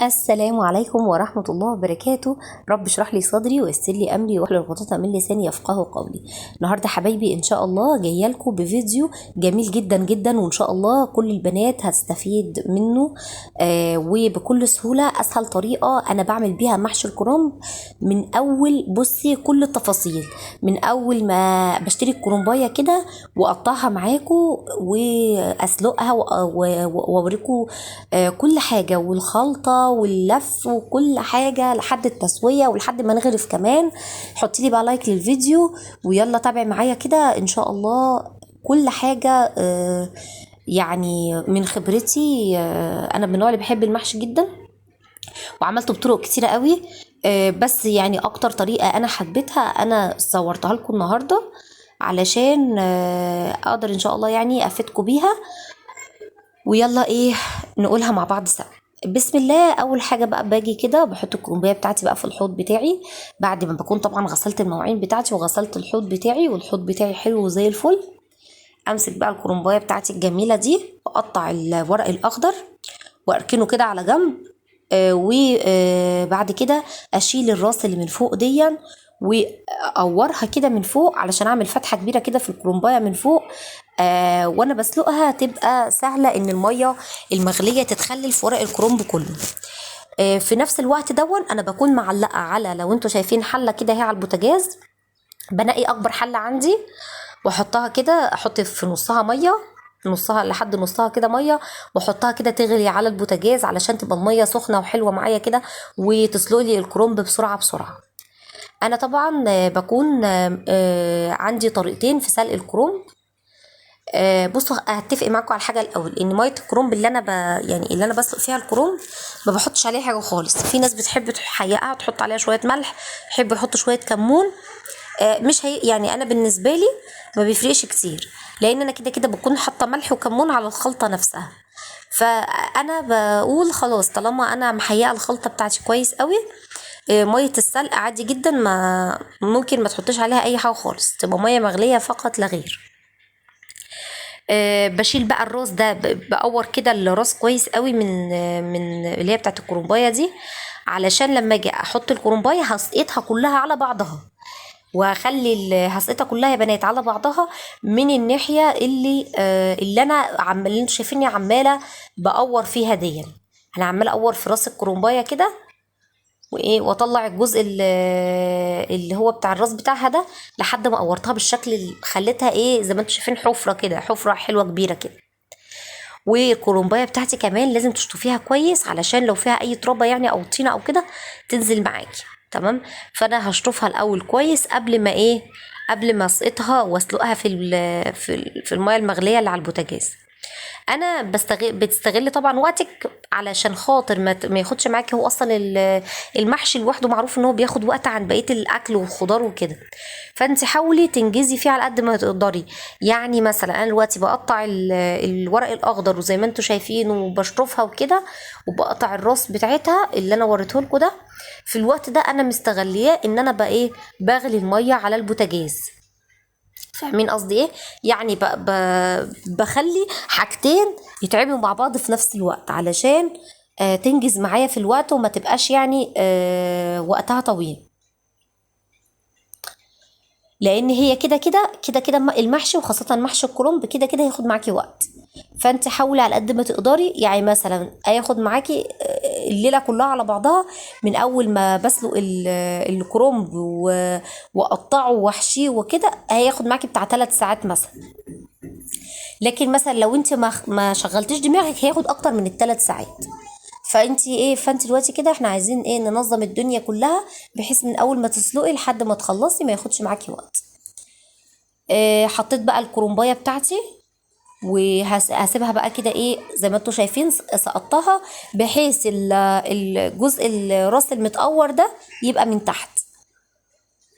السلام عليكم ورحمة الله وبركاته. رب اشرح لي صدري ويسر لي أمري واحلل عقدة من لساني يفقهوا قولي. النهاردة حبايبي إن شاء الله جاية لكم بفيديو جميل جدا جدا، وإن شاء الله كل البنات هتستفيد منه. وبكل سهولة أسهل طريقة أنا بعمل بيها محشي الكرنب من أول، بصي كل التفاصيل من أول ما بشتري الكرنباية كده وأقطعها معاكم وأسلقها وأوريكم كل حاجة والخلطة واللف وكل حاجة لحد التسوية ولحد ما نغرف كمان. حطي لي بقى لايك للفيديو ويلا تابعي معايا كده ان شاء الله كل حاجة. يعني من خبرتي، انا من النوع اللي بحب المحشي جدا وعملته بطرق كتيرة قوي. بس يعني اكتر طريقة انا حبيتها انا صورتها لكم النهاردة علشان اقدر ان شاء الله يعني افيدكم بيها. ويلا ايه نقولها مع بعض سوا. بسم الله. اول حاجه بقى باجي كده بحط الكرنبايه بتاعتي بقى في الحوض بتاعي بعد ما بكون طبعا غسلت المواعين بتاعتي وغسلت الحوض بتاعي والحوض بتاعي حلو وزي الفل. امسك بقى الكرنبايه بتاعتي الجميله دي واقطع الورق الاخضر واركنه كده على جنب. وبعد كده اشيل الراس اللي من فوق ديا واقورها كده من فوق علشان اعمل فتحه كبيره كده في الكرنبايه من فوق. وانا بسلقها تبقى سهله ان الميه المغليه تتخلل في ورق الكرنب كله. في نفس الوقت دون انا بكون معلقه على، لو انتوا شايفين حله كده هي على البوتاجاز، بنقي اكبر حله عندي واحطها كده، احط في نصها ميه، نصها لحد نصها كده ميه، واحطها كده تغلي على البوتاجاز علشان تبقى الميه سخنه وحلوه معايا كده وتسلق لي الكرنب بسرعه. انا طبعا بكون عندي طريقتين في سلق الكرنب. بصوا هتفق معاكم على حاجه الاول، ان ميه الكرنب اللي انا يعني اللي انا بسلق فيها الكرنب ما بحطش عليها حاجه خالص. في ناس بتحب تحيقها تحط عليها شويه ملح، يحب يحط شويه كمون. مش هي يعني انا بالنسبه لي ما بيفرقش كتير، لان انا كده كده بكون حاطه ملح وكمون على الخلطه نفسها. فانا بقول خلاص طالما انا محيقه الخلطه بتاعتي كويس قوي، ميه السلق عادي جدا ما ممكن ما تحطش عليها اي حاجه خالص، تبقى ميه مغليه فقط لا غير. بشيل بقى الراس ده، بقور كده الراس كويس قوي من اللي هي بتاعت الكرنبايه دي، علشان لما اجي احط الكرنبايه هسقطها كلها على بعضها، وهخلي هسقطها كلها يا بنات على بعضها من الناحيه اللي انا اللي انتوا شايفيني عماله بقور فيها دي. انا عماله اقور في راس الكرنبايه كده وايه، واطلع الجزء اللي هو بتاع الراس بتاعها ده لحد ما قورتها بالشكل اللي خليتها ايه زي ما انتوا شايفين حفره كده، حفره حلوه كبيره كده. والكرنبايه بتاعتي كمان لازم تشطفيها كويس علشان لو فيها اي ترابه يعني او طينه او كده تنزل معاكي. تمام. فانا هشطفها الاول كويس قبل ما ايه، قبل ما اسقطها واسلقها في الميه المغليه اللي على البوتاجاز. انا بتستغل طبعا وقتك علشان خاطر ما ياخدش معاكي. هو اصلا المحشي لوحده معروف ان هو بياخد وقت عن بقيه الاكل والخضار وكده، فانت حاولي تنجزي فيه على قد ما تقدري. يعني مثلا انا دلوقتي بقطع الورق الاخضر وزي ما انتم شايفين وبشطفها وكده، وبقطع الراس بتاعتها اللي انا وريته لكم ده. في الوقت ده انا مستغليه ان انا بقى ايه، بغلي الميه على البوتاجاز. فاهمين قصدي ايه؟ يعني بخلي حاجتين يتعبوا مع بعض في نفس الوقت علشان تنجز معايا في الوقت وما تبقاش يعني وقتها طويل. لان هي كده المحشي وخاصه محشي الكرنب كده كده هياخد معاكي وقت. فانت حاولي على قد ما تقدري، يعني مثلا هياخد معاكي الليله كلها على بعضها من اول ما بسلق الكرنب واقطعه واحشيه وكده هياخد معاكي بتاع 3 ساعات مثلا. لكن مثلا لو انت ما شغلتيش دماغك هياخد اكتر من الثلاث ساعات. فانت دلوقتي كده احنا عايزين ايه، ننظم الدنيا كلها بحيث من اول ما تسلقي لحد ما تخلصي ما ياخدش معاكي وقت. حطيت بقى الكرنبايه بتاعتي وهسيبها بقى كده ايه زي ما انتوا شايفين سقطتها بحيث الجزء الراس المتقور ده يبقى من تحت.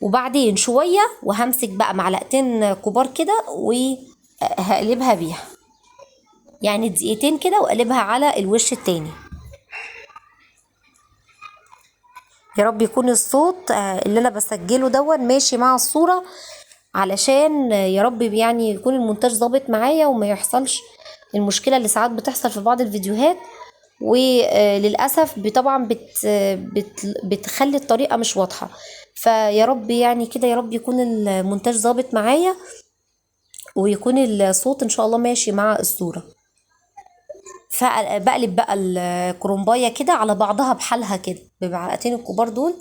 وبعدين شويه وهمسك بقى معلقتين كبار كده وهقلبها بيها، يعني دقيقتين كده واقلبها على الوش التاني. يا رب يكون الصوت اللي انا بسجله دون ماشي مع الصورة، علشان يا رب يعني يكون المونتاج ظابط معايا وما يحصلش المشكلة اللي ساعات بتحصل في بعض الفيديوهات وللاسف طبعا بتخلي الطريقه مش واضحه. فيا رب يعني كده، يا رب يكون المونتاج ظابط معايا، ويكون الصوت ان شاء الله ماشي مع الصوره. فبقلب بقى الكرومبايه كده على بعضها بحالها كده بمعلقتين الكبار دول،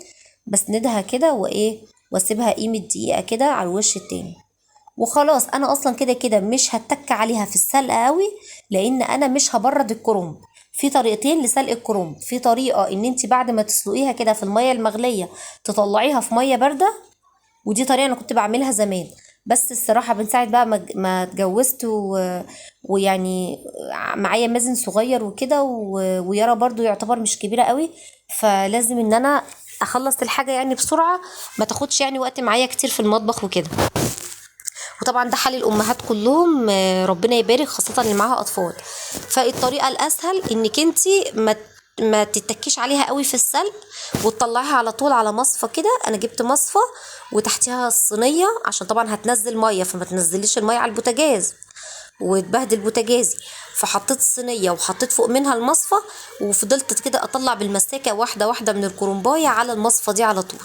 بسندها كده وايه، واسيبها قيمه دقيقه كده على الوش التاني. وخلاص انا اصلا كده كده مش هتك عليها في السلق قوي، لان انا مش هبرد الكرنب. في طريقتين لسلق الكرنب. في طريقه ان انت بعد ما تسلقيها كده في الميه المغليه تطلعيها في ميه بارده، ودي طريقه انا كنت بعملها زمان. بس الصراحه من ساعه بقى ما اتجوزت ويعني معايا مازن صغير وكده ويارا برضو يعتبر مش كبيره قوي، فلازم ان انا اخلص الحاجه يعني بسرعه، ما تاخدش يعني وقت معايا كتير في المطبخ وكده. وطبعا ده حال الامهات كلهم، ربنا يبارك، خاصه اللي معاها اطفال. فالطريقه الاسهل انك انتي ما تتكيش عليها قوي في السلق، وتطلعيها على طول على مصفى كده. انا جبت مصفى وتحتها الصينيه، عشان طبعا هتنزل ميه، فما تنزليش الميه على البوتاجاز وتبهدل بوتاجازي. فحطيت الصينيه وحطيت فوق منها المصفى، وفضلت كده اطلع بالمساكه واحده واحده من الكرنبايه على المصفى دي على طول،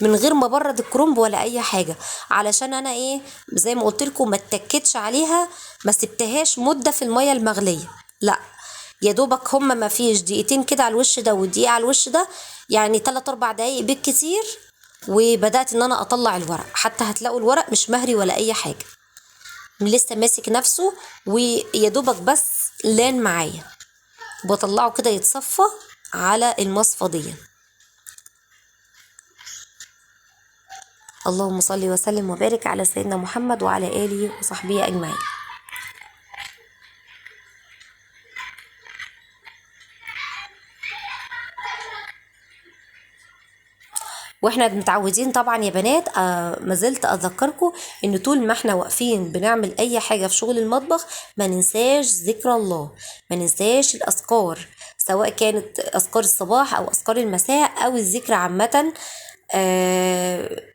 من غير ما ابرد الكرنب ولا اي حاجه. علشان انا ايه، زي ما قلت لكم، ما اتكتش عليها، ما سبتهاش مده في الميه المغليه، لا، يا دوبك هما ما فيش دقيقتين كده على الوش ده ودقيقه على الوش ده، يعني 3 4 دقايق بالكتير. وبدات ان انا اطلع الورق، حتى هتلاقوا الورق مش مهري ولا اي حاجه، لسه ماسك نفسه، ويا دوبك بس لان معايا. بطلعه كده يتصفى على المصفى دي. اللهم صل وسلم وبارك على سيدنا محمد وعلى آله وصحبه أجمعين. واحنا متعودين طبعا يا بنات، ما زلت اذكركم ان طول ما احنا واقفين بنعمل اي حاجه في شغل المطبخ، ما ننساش ذكر الله، ما ننساش الاذكار، سواء كانت اذكار الصباح او اذكار المساء او الذكر عامه. آه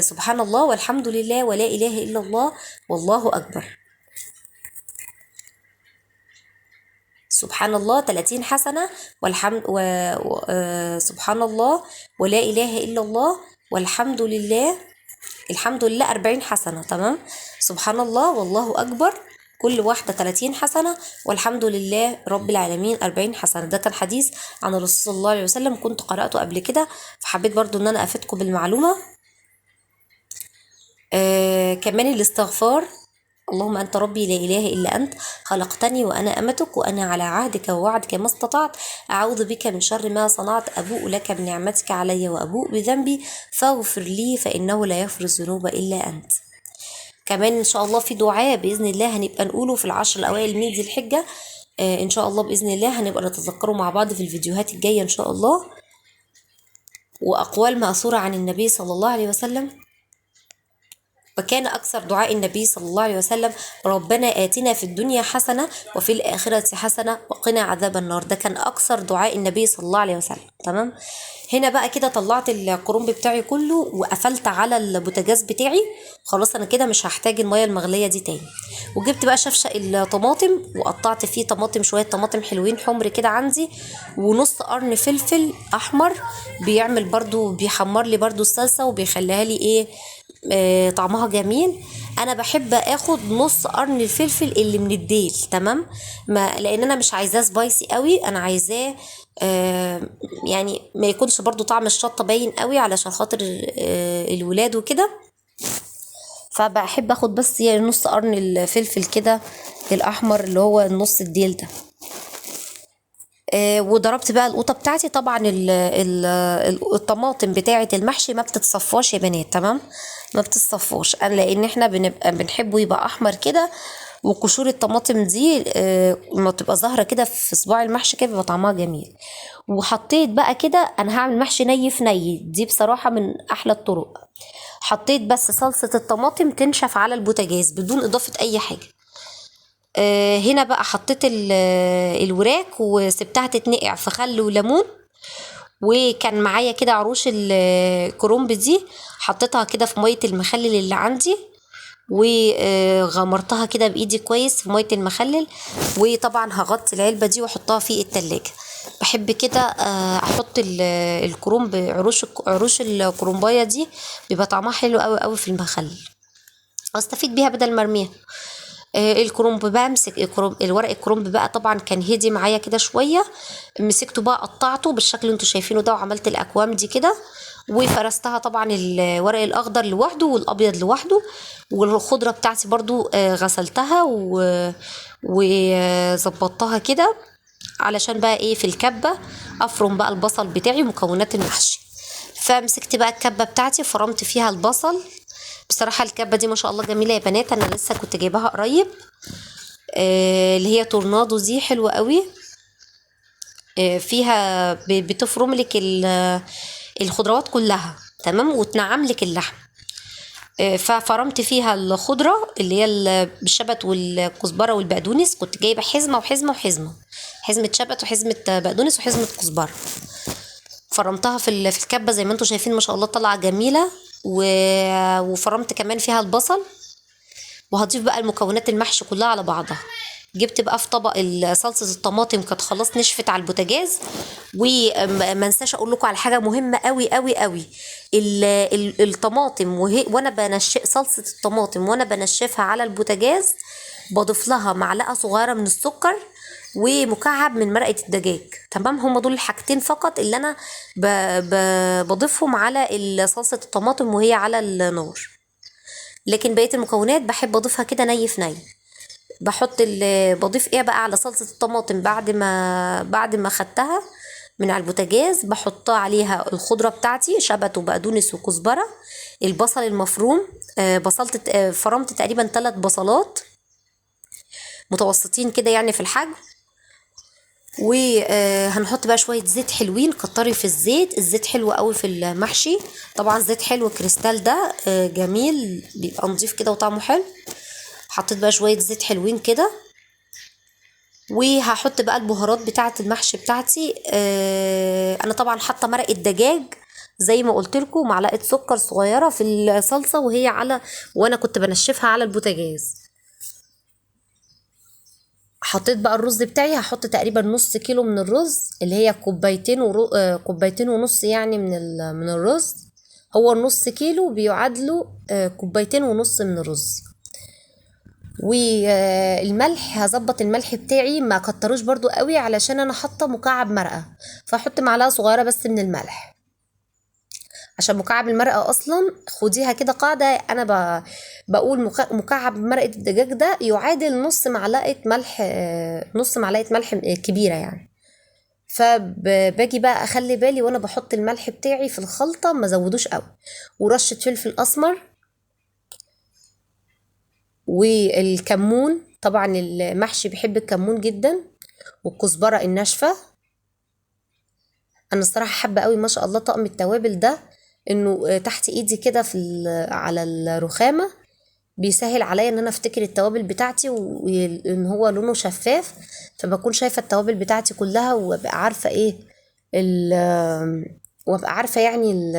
سبحان الله والحمد لله ولا اله الا الله والله اكبر. سبحان الله 30 حسنة، والحمد سبحان الله ولا إله إلا الله والحمد لله، الحمد لله 40 حسنة. تمام. سبحان الله والله أكبر كل واحدة 30 حسنة، والحمد لله رب العالمين 40 حسنة. ده كان حديث عن الرسول صلى الله عليه وسلم، كنت قرأته قبل كده، فحبيت برضو ان انا افيدكم بالمعلومة. كمان الاستغفار: اللهم أنت ربي لا إله إلا أنت، خلقتني وأنا أمتك، وأنا على عهدك ووعدك ما استطعت، أعوذ بك من شر ما صنعت، أبوء لك بنعمتك علي وأبوء بذنبي، فاغفر لي فإنه لا يغفر الذنوب إلا أنت. كمان إن شاء الله في دعاء بإذن الله هنبقى نقوله في العشر الأوائل من ذي الحجة، إن شاء الله بإذن الله هنبقى نتذكره مع بعض في الفيديوهات الجاية إن شاء الله. وأقوال مأثورة عن النبي صلى الله عليه وسلم. وكان أكثر دعاء النبي صلى الله عليه وسلم: ربنا آتنا في الدنيا حسنة وفي الآخرة حسنة وقنا عذاب النار. ده كان أكثر دعاء النبي صلى الله عليه وسلم. تمام. هنا بقى كده طلعت الكرنب بتاعي كله وقفلت على البوتاجاز بتاعي، خلاص أنا كده مش هحتاج المية المغلية دي تاني. وجبت بقى شفشق الطماطم وقطعت فيه طماطم، شوية طماطم حلوين حمر كده عندي، ونص قرن فلفل أحمر، بيعمل برضو، بيحمر لي برضو الصلصة وبيخليها لي إيه، طعمها جميل. انا بحب اخد نص قرن الفلفل اللي من الديل. تمام. ما لان انا مش عايزاه سبايسي قوي، انا عايزاه يعني ما يكونش برضو طعم الشطه باين قوي علشان خاطر الولاد وكده. فبحب اخد بس يعني نص قرن الفلفل كده الاحمر اللي هو النص الديل ده. وضربت بقى القوطه بتاعتي. طبعا الطماطم بتاعه المحشي ما بتتصفاش يا بنات. تمام. ما بتتصفاش لان احنا بنبقى بنحبه يبقى احمر كده، وقشور الطماطم دي لما تبقى ظاهره كده في صباع المحشي كده بيبقى طعمها جميل. وحطيت بقى كده، انا هعمل محشي ني في ني، دي بصراحه من احلى الطرق. حطيت بس صلصه الطماطم تنشف على البوتاجاز بدون اضافه اي حاجه. هنا بقى حطيت الوراك وسبتها تتنقع في خل وليمون. وكان معايا كده عروش الكرنب دي، حطيتها كده في ميه المخلل اللي عندي، وغمرتها كده بايدي كويس في ميه المخلل. وطبعا هغطي العلبه دي واحطها في التلاجة. بحب كده احط الكرنب، عروش الكرنبايه دي بيبقى طعمها حلو قوي قوي في المخلل، واستفيد بيها بدل ما ارميها. الكرنب بقى، امسك الورق الكرنب بقى، طبعا كان هدي معايا كده شويه. مسكته بقى، قطعته بالشكل اللي انتوا شايفينه ده، وعملت الاكوام دي كده، وفرستها طبعا الورق الاخضر لوحده والابيض لوحده. والخضره بتاعتي برضو غسلتها وظبطتها كده، علشان بقى ايه في الكبه افرم بقى البصل بتاعي ومكونات المحشي. فمسكت بقى الكبه بتاعتي، فرمت فيها البصل. بصراحة الكبة دي ما شاء الله جميلة يا بنات، انا لسه كنت جايباها قريب. اللي هي تورنادو دي حلوة قوي. فيها بتفرم لك الخضروات كلها تمام، وتنعم لك اللحم. ففرمت فيها الخضرة اللي هي بالشبت والكزبرة والبقدونس. كنت جايبة حزمة وحزمة وحزمة، حزمة شبت وحزمة بقدونس وحزمة كزبرة. فرمتها في الكبة زي ما انتوا شايفين، ما شاء الله طالعة جميلة. وفرمت كمان فيها البصل. وهضيف بقى المكونات المحشي كلها على بعضها. جبت بقى في طبق صلصه الطماطم، كانت خلاص نشفت على البوتاجاز. وما انساش اقول لكم على حاجه مهمه قوي قوي قوي. الطماطم وانا بنشف صلصه الطماطم وانا بنشفها على البوتاجاز، بضيف لها معلقه صغيره من السكر ومكعب من مرقه الدجاج. تمام، هم دول الحاجتين فقط اللي انا بضيفهم على صلصه الطماطم وهي على النار. لكن بقيه المكونات بحب اضيفها كده ني في ني. بضيف ايه بقى على صلصه الطماطم بعد ما خدتها من على البوتاجاز، بحط عليها الخضره بتاعتي، شبت وبقدونس وكزبره، البصل المفروم. فرمت تقريبا 3 بصلات متوسطين كده يعني في الحجم. وهنحط بقى شويه زيت حلوين، كتري في الزيت حلو قوي في المحشي. طبعا زيت حلو كريستال ده جميل، بيبقى نضيف كده وطعمه حلو. حطيت بقى شويه زيت حلوين كده. وهحط بقى البهارات بتاعه المحشي بتاعتي. انا طبعا حاطه مرقه دجاج زي ما قلت لكم، معلقه سكر صغيره في الصلصه وانا كنت بنشفها على البوتاجاز. حطيت بقى الرز بتاعي، هحط تقريبا نص كيلو من الرز، اللي هي كوبايتين ونص يعني من الرز. هو النص كيلو بيعادله كوبايتين ونص من الرز. والملح هظبط الملح بتاعي، ما كتروش برضو قوي علشان انا حاطه مكعب مرقه، فاحط معلقه صغيره بس من الملح. عشان مكعب المرقه اصلا خديها كده قاعده، انا بقول مكعب مرقه الدجاج ده يعادل نص معلقه ملح كبيره يعني. فباجي بقى اخلي بالي وانا بحط الملح بتاعي في الخلطه ما زودوش قوي. ورشه فلفل اسمر، والكمون، طبعا المحشي بيحب الكمون جدا، والكزبره الناشفه. انا الصراحه حابه قوي ما شاء الله طقم التوابل ده، انه تحت ايدي كده على الرخامه، بيسهل عليا ان انا افتكر التوابل بتاعتي، وان هو لونه شفاف، فبكون شايفه التوابل بتاعتي كلها، وابقى عارفه ايه ال وابقى عارفه يعني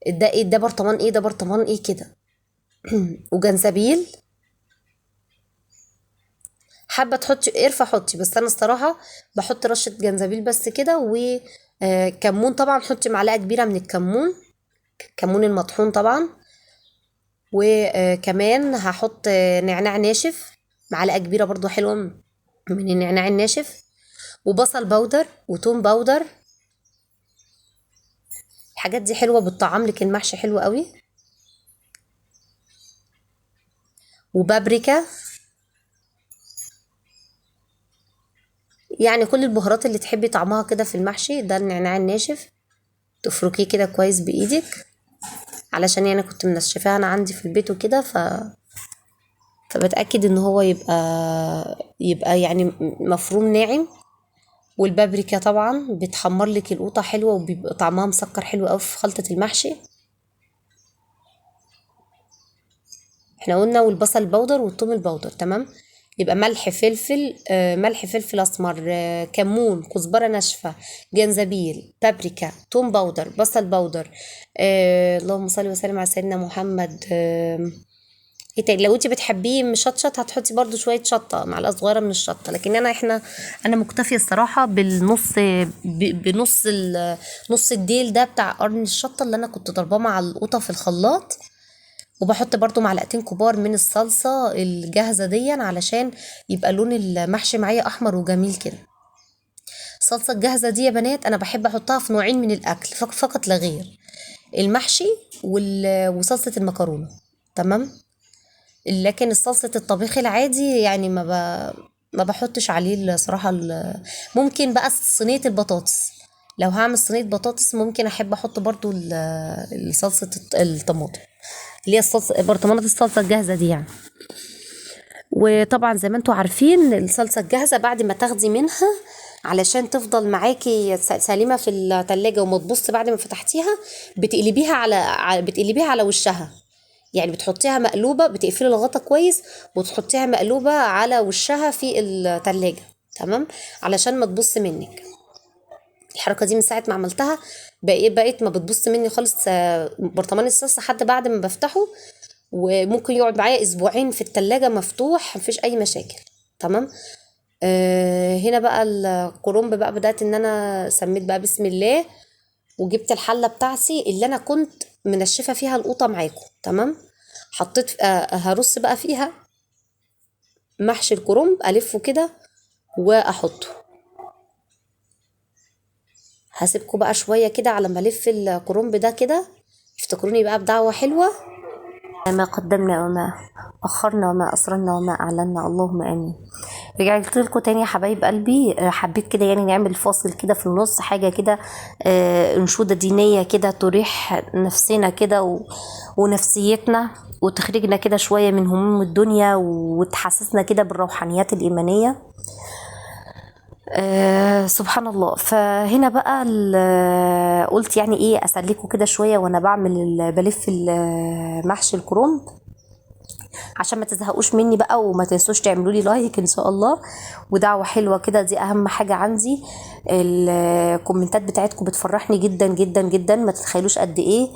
ده ايه، ده برطمان ايه، ده برطمان ايه كده. وجنزبيل، حابه تحطي قرفه حطي، بس انا الصراحه بحط رشه جنزبيل بس كده. وكمون طبعا، حطي معلقه كبيره من الكمون المطحون طبعا. وكمان هحط نعناع ناشف، معلقه كبيره برضو حلوه من النعناع الناشف. وبصل بودر وتوم بودر، الحاجات دي حلوه بتطعم لك المحشي حلو قوي. وبابريكا، يعني كل البهارات اللي تحبي طعمها كده في المحشي. ده النعناع الناشف، تفركيه كده كويس بايدك، علشان يعني كنت منشفاها انا عندي في البيت وكده، فبتأكد ان هو يبقى يعني مفروم ناعم. والبابريكا طبعا بتحمر لك القوطة حلوة، وبيبقى طعمها مسكر حلو قوي في خلطة المحشي. احنا قلنا والبصل البودر والثوم البودر تمام. يبقى ملح فلفل اسمر، كمون، كزبره ناشفه، جنزبيل، بابريكا، ثوم بودر، بصل بودر. اللهم صل وسلم على سيدنا محمد. ايه تاني؟ لو انت بتحبيه مشطشط هتحطي برضو شويه شطه، معلقه صغيره من الشطه، لكن انا مكتفيه الصراحه بالنص، بنص نص الديل ده بتاع قرن الشطه اللي انا كنت ضرباه مع القوطه في الخلاط. وبحط برضو معلقتين كبار من الصلصه الجاهزه دي علشان يبقى لون المحشي معايا احمر وجميل كده. الصلصه الجاهزه دي يا بنات انا بحب احطها في نوعين من الاكل فقط لا غير، المحشي وصلصة المكرونة. تمام. لكن صلصة الطبيخ العادي يعني ما بحطش عليه الصراحة ممكن بقى صينية البطاطس، لو هعمل صينية بطاطس ممكن احب احط برضو صلصة الطماطم اللي هي الصلصة برطمانات الصلصة الجاهزة دي يعني. وطبعا زي ما انتوا عارفين الصلصة الجاهزة بعد ما تاخدي منها علشان تفضل معاكي سليمة في التلاجة وما تبص بعد ما فتحتيها، بتقلبيها على وشها، يعني بتحطيها مقلوبة، بتقفلي الغطا كويس وتحطيها مقلوبة على وشها في التلاجة. تمام. علشان ما تبص منك. الحركة دي من ساعة ما عملتها بقيت ما بتبص مني خالص برطمان الصلصة حتى بعد ما بفتحه، وممكن يقعد معايا اسبوعين في التلاجة مفتوح مفيش اي مشاكل. تمام. هنا بقى الكرنب بقى بدأت ان انا سميت بقى بسم الله، وجبت الحلة بتاعتي اللي انا كنت منشفة فيها القوطة معاكم. تمام. حطيت هرص بقى فيها محشي الكرنب، الفه كده واحطه. هسيبكم بقى شوية كده على ما الف الكرنب ده كده، افتكروني بقى بدعوة حلوة. ما قدمنا وما أخرنا وما أسررنا وما أعلنا، اللهم آمين. رجعت لكم تاني يا حبايب قلبي. حبيت كده يعني نعمل فاصل كده في النص، حاجة كده أنشودة دينية كده تريح نفسنا كده ونفسيتنا، وتخرجنا كده شوية من هموم الدنيا وتحسسنا كده بالروحانيات الإيمانية. سبحان الله. فهنا بقى قلت يعني ايه اسليكوا كده شويه وانا بلف محشي الكرنب عشان ما تزهقوش مني بقى، وما تنسوش تعملوا لي لايك ان شاء الله ودعوه حلوه كده، دي اهم حاجه عندي. الكومنتات بتاعتكم بتفرحني جدا جدا جدا، ما تتخيلوش قد ايه.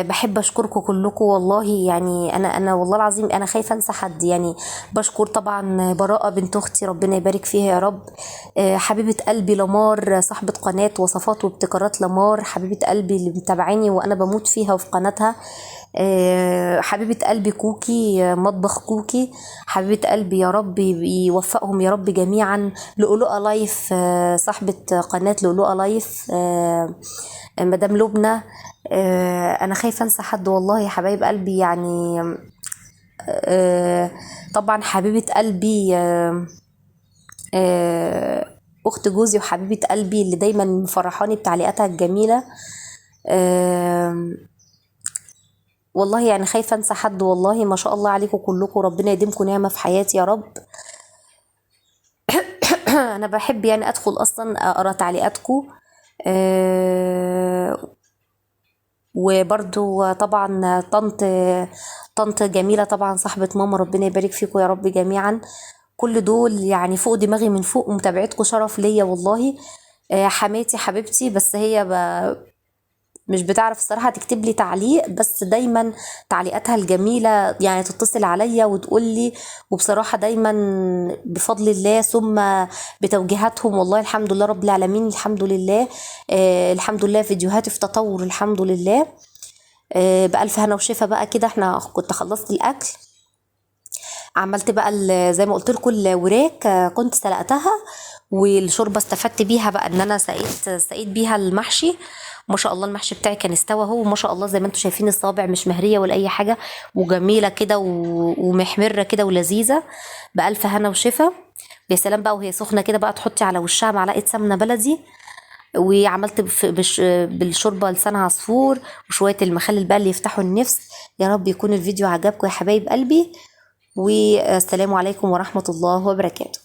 بحب اشكركم كلكم والله، يعني انا والله العظيم انا خايفه انسى حد يعني. بشكر طبعا براءه بنت اختي، ربنا يبارك فيها يا رب. حبيبه قلبي لمار، صاحبه قناه وصفات وابتكارات لمار، حبيبه قلبي اللي متابعاني وانا بموت فيها وفي قناتها. حبيبه قلبي كوكي، مطبخ كوكي، حبيبه قلبي يا رب يوفقهم يا رب جميعا. لؤلؤه لايف، صاحبه قناه لؤلؤه لايف، مدام لبنى. انا خايفه انسى حد والله يا حبايب قلبي يعني. طبعا حبيبه قلبي، اخت جوزي وحبيبه قلبي اللي دايما مفرحاني بتعليقاتها الجميله. والله يعني خايفه انسى حد والله، ما شاء الله عليكم كلكم، ربنا يديمكم نعمه في حياتي يا رب. انا بحب يعني ادخل اصلا اقرا تعليقاتكم. وبرضو طبعا طنط جميلة طبعا صاحبة ماما، ربنا يبارك فيكم يا رب جميعا. كل دول يعني فوق دماغي من فوق، ومتابعتكم شرف ليا والله. حماتي حبيبتي، بس هي مش بتعرف الصراحة تكتب لي تعليق، بس دايما تعليقاتها الجميلة يعني تتصل عليا وتقول لي، وبصراحة دايما بفضل الله ثم بتوجيهاتهم والله الحمد لله رب العالمين، الحمد لله. الحمد لله فيديوهاتي في تطور الحمد لله. بألف هنا وشفا بقى كده. احنا كنت خلصت الأكل، عملت بقى زي ما قلت لكم الوراك، كنت سلقتها، والشوربه استفدت بيها بقى ان انا سقيت بيها المحشي. ما شاء الله المحشي بتاعي كان استوى اهو، وما شاء الله زي ما انتم شايفين الصوابع مش مهريه ولا اي حاجه، وجميله كده ومحمره كده ولذيذه. بألف هنا وشفا. يا سلام بقى وهي سخنه كده بقى تحطي على وشها معلقه سمنه بلدي. وعملت بالشوربه لسان عصفور وشويه المخلل بقى اللي يفتحوا النفس. يا رب يكون الفيديو عجبكم يا حبايب قلبي، والسلام عليكم ورحمة الله وبركاته.